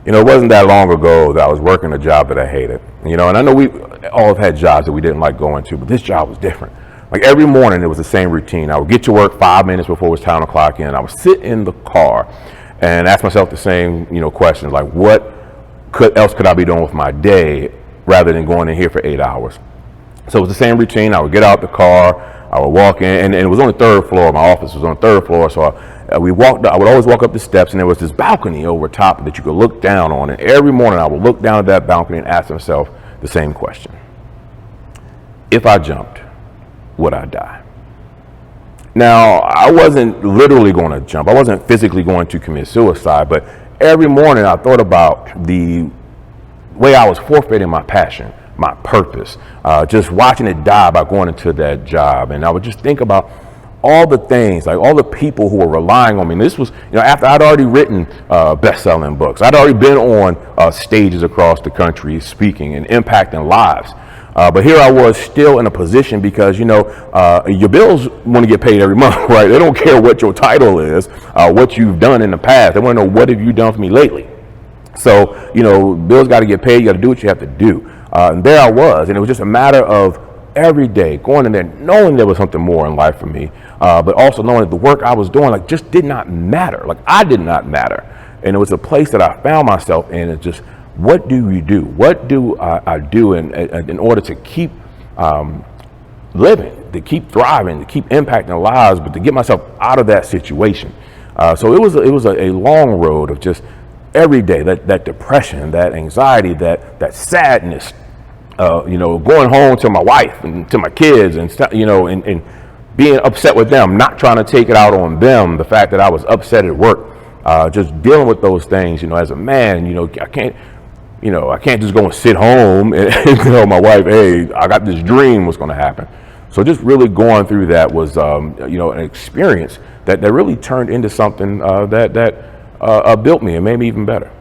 It wasn't that long ago that I was working a job that I hated. And I know we all have had jobs that we didn't like going to, but this job was different. Like every morning, it was the same routine. I would get to work 5 minutes before it was time to clock in. I would sit in the car and ask myself the same, questions like, what else could I be doing with my day rather than going in here for 8 hours? So it was the same routine. I would get out the car, I would walk in, and it was on the third floor. My office was on the third floor, so I would always walk up the steps, and there was this balcony over top that you could look down on. And every morning, I would look down at that balcony and ask myself the same question: if I jumped, would I die? Now, I wasn't literally going to jump. I wasn't physically going to commit suicide, but every morning I thought about the way I was forfeiting my passion, my purpose, just watching it die by going into that job. And I would just think about all the things, like all the people who were relying on me. And this was, after I'd already written best-selling books. I'd already been on stages across the country speaking and impacting lives. But here I was still in a position because, your bills want to get paid every month, right? They don't care what your title is, what you've done in the past. They want to know, what have you done for me lately? So, bills got to get paid. You got to do what you have to do. And there I was. And it was just a matter of every day going in there, knowing there was something more in life for me, but also knowing that the work I was doing, just did not matter. Like, I did not matter. And it was a place that I found myself in. It's just, what do you do? What do I do in order to keep living, to keep thriving, to keep impacting lives, but to get myself out of that situation? So it was a long road of just every day, that depression, that anxiety, that sadness, going home to my wife and to my kids and being upset with them, not trying to take it out on them, the fact that I was upset at work, just dealing with those things, as a man, I can't just go and sit home and tell my wife, hey, I got this dream, what's going to happen. So just really going through that was, an experience that really turned into something that built me and made me even better.